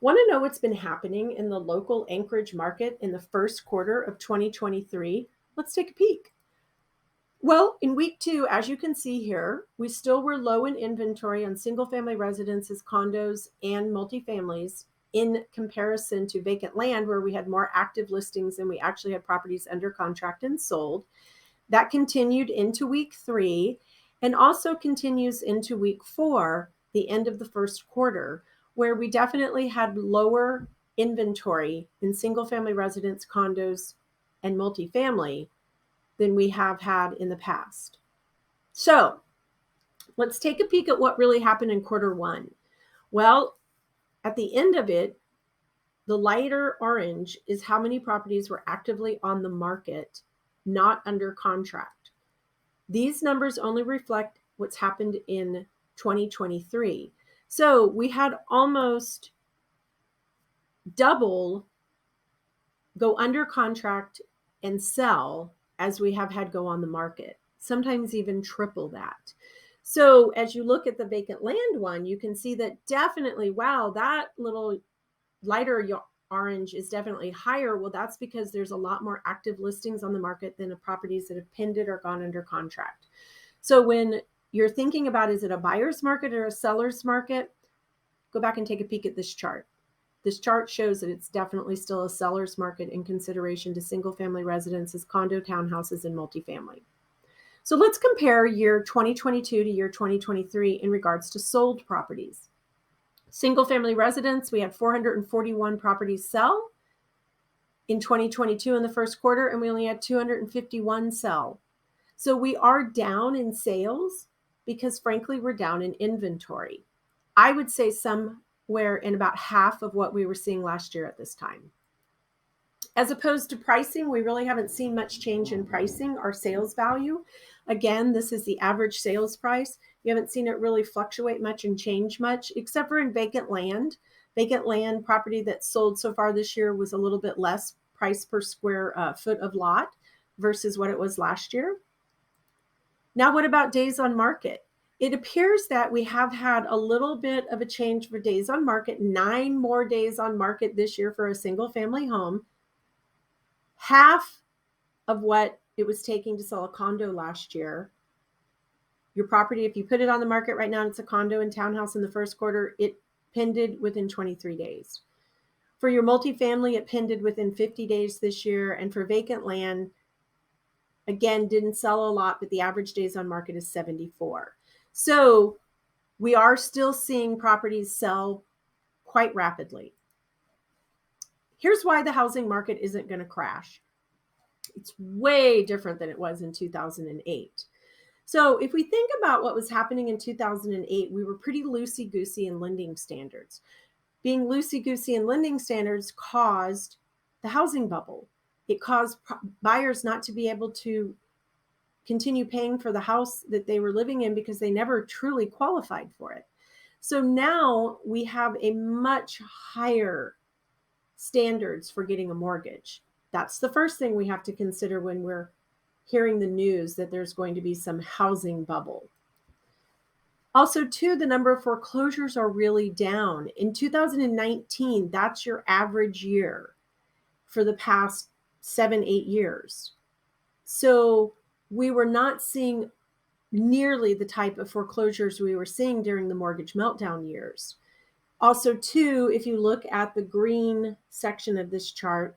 Want to know what's been happening in the local Anchorage market in the first quarter of 2023? Let's take a peek. Well, in week two, as you can see here, we still were low in inventory on single family residences, condos, and multifamilies in comparison to vacant land, where we had more active listings and we actually had properties under contract and sold. That continued into week three and also continues into week four, the end of the first quarter, where we definitely had lower inventory in single family residence, condos, and multifamily than we have had in the past. So let's take a peek at what really happened in quarter one. Well, at the end of it, the lighter orange is how many properties were actively on the market, not under contract. These numbers only reflect what's happened in 2023. So we had almost double go under contract and sell as we have had go on the market, sometimes even triple that. So as you look at the vacant land one, you can see that definitely, wow, that little lighter orange is definitely higher. Well, that's because there's a lot more active listings on the market than the properties that have pended or gone under contract. So when you're thinking about, is it a buyer's market or a seller's market, go back and take a peek at this chart. This chart shows that it's definitely still a seller's market in consideration to single family residences, condo, townhouses, and multifamily. So let's compare year 2022 to year 2023 in regards to sold properties. Single family residence, we had 441 properties sell in 2022 in the first quarter, and we only had 251 sell. So we are down in sales because frankly, we're down in inventory. I would say somewhere in about half of what we were seeing last year at this time. As opposed to pricing, we really haven't seen much change in pricing or sales value. Again, this is the average sales price. You haven't seen it really fluctuate much and change much, except for in vacant land. Vacant land property that sold so far this year was a little bit less price per square foot of lot versus what it was last year. Now, what about days on market? It appears that we have had a little bit of a change for days on market, 9 more days on market this year for a single family home, half of what it was taking to sell a condo last year. Your property, if you put it on the market right now, it's a condo and townhouse in the first quarter, it pended within 23 days. For your multifamily, it pended within 50 days this year. And for vacant land, again, didn't sell a lot, but the average days on market is 74. So we are still seeing properties sell quite rapidly. Here's why the housing market isn't going to crash. It's way different than it was in 2008. So if we think about what was happening in 2008, we were pretty loosey-goosey in lending standards. Being loosey-goosey in lending standards caused the housing bubble. It caused buyers not to be able to continue paying for the house that they were living in because they never truly qualified for it. So now we have a much higher standards for getting a mortgage. That's the first thing we have to consider when we're hearing the news that there's going to be some housing bubble. Also, too, the number of foreclosures are really down. In 2019, that's your average year for the past 7-8 years. So we were not seeing nearly the type of foreclosures we were seeing during the mortgage meltdown years. Also, too, if you look at the green section of this chart,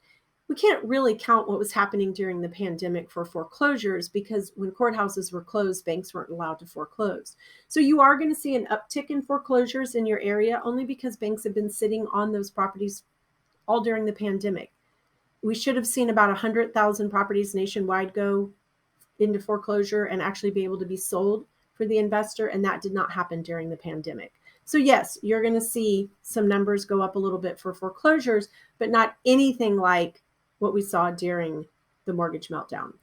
we can't really count what was happening during the pandemic for foreclosures because when courthouses were closed, banks weren't allowed to foreclose. So you are going to see an uptick in foreclosures in your area only because banks have been sitting on those properties all during the pandemic. We should have seen about 100,000 properties nationwide go into foreclosure and actually be able to be sold for the investor, and that did not happen during the pandemic. So yes, you're going to see some numbers go up a little bit for foreclosures, but not anything like what we saw during the mortgage meltdown.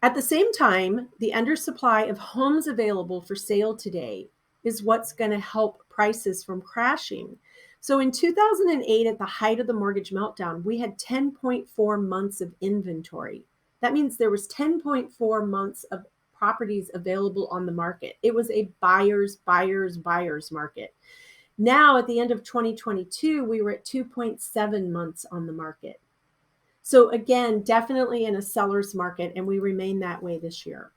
At the same time, the undersupply of homes available for sale today is what's going to help prices from crashing. So in 2008, at the height of the mortgage meltdown, we had 10.4 months of inventory. That means there was 10.4 months of properties available on the market. It was a buyer's market. Now, at the end of 2022, we were at 2.7 months on the market. So again, definitely in a seller's market, and we remain that way this year.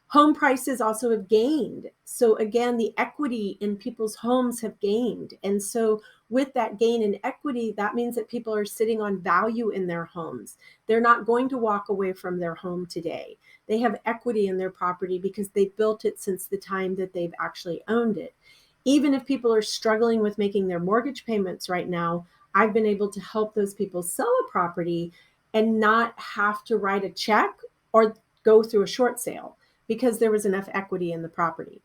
Home prices also have gained. So again, the equity in people's homes have gained. And so with that gain in equity, that means that people are sitting on value in their homes. They're not going to walk away from their home today. They have equity in their property because they've built it since the time that they've actually owned it. Even if people are struggling with making their mortgage payments right now, I've been able to help those people sell a property and not have to write a check or go through a short sale because there was enough equity in the property.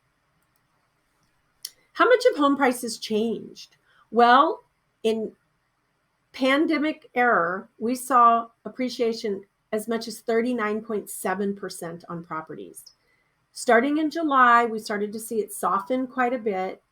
How much have home prices changed? Well, in pandemic era, we saw appreciation as much as 39.7% on properties. Starting in July, we started to see it soften quite a bit.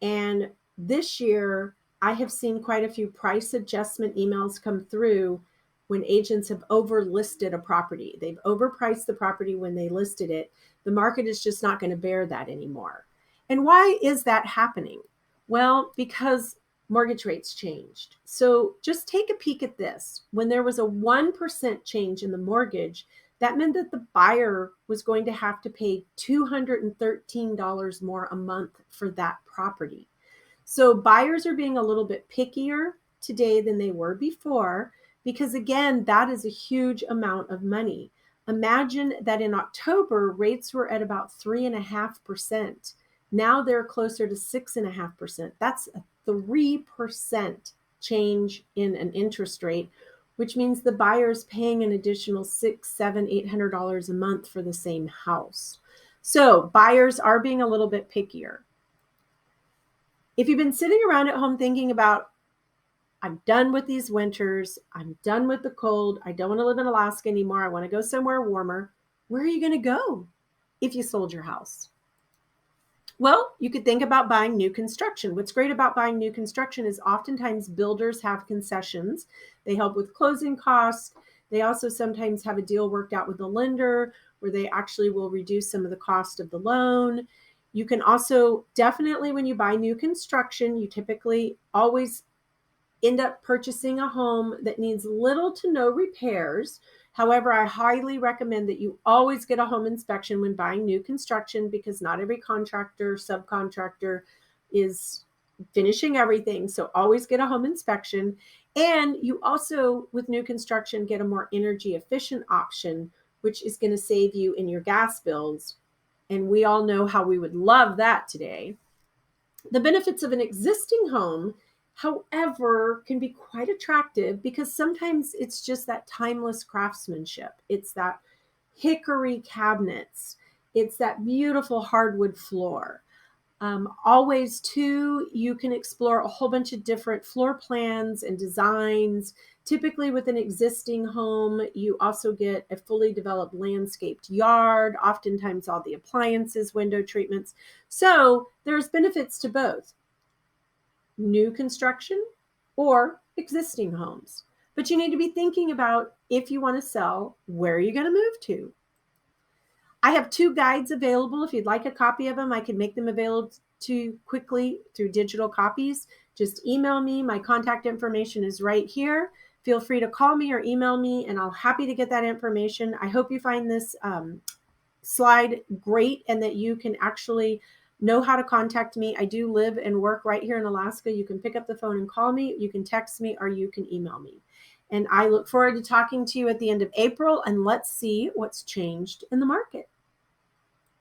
And this year, I have seen quite a few price adjustment emails come through when agents have overlisted a property. They've overpriced the property when they listed it. The market is just not going to bear that anymore. And why is that happening? Well, because mortgage rates changed. So just take a peek at this. When there was a 1% change in the mortgage, that meant that the buyer was going to have to pay $213 more a month for that property. So buyers are being a little bit pickier today than they were before, because again, that is a huge amount of money. Imagine that in October, rates were at about 3.5%. Now they're closer to 6.5%. That's a 3% change in an interest rate, which means the buyer's paying an additional $600, $700, $800 a month for the same house. So buyers are being a little bit pickier. If you've been sitting around at home thinking about, I'm done with these winters, I'm done with the cold, I don't want to live in Alaska anymore, I want to go somewhere warmer, where are you going to go if you sold your house? Well, you could think about buying new construction. What's great about buying new construction is oftentimes builders have concessions. They help with closing costs. They also sometimes have a deal worked out with the lender where they actually will reduce some of the cost of the loan. You can also definitely, when you buy new construction, you typically always end up purchasing a home that needs little to no repairs. However, I highly recommend that you always get a home inspection when buying new construction, because not every contractor, subcontractor is finishing everything. So always get a home inspection. And you also, with new construction, get a more energy efficient option, which is going to save you in your gas bills. And we all know how we would love that today. The benefits of an existing home, however, can be quite attractive because sometimes it's just that timeless craftsmanship. It's that hickory cabinets. It's that beautiful hardwood floor. Always, too, you can explore a whole bunch of different floor plans and designs. Typically, with an existing home, you also get a fully developed landscaped yard, oftentimes all the appliances, window treatments. So there's benefits to both new construction or existing homes. But you need to be thinking about, if you want to sell, where are you going to move to? I have 2 guides available. If you'd like a copy of them, I can make them available to you quickly through digital copies. Just email me. My contact information is right here. Feel free to call me or email me, and I'll happy to get that information. I hope you find this slide great and that you can actually know how to contact me. I do live and work right here in Alaska. You can pick up the phone and call me. You can text me, or you can email me. And I look forward to talking to you at the end of April, and let's see what's changed in the market.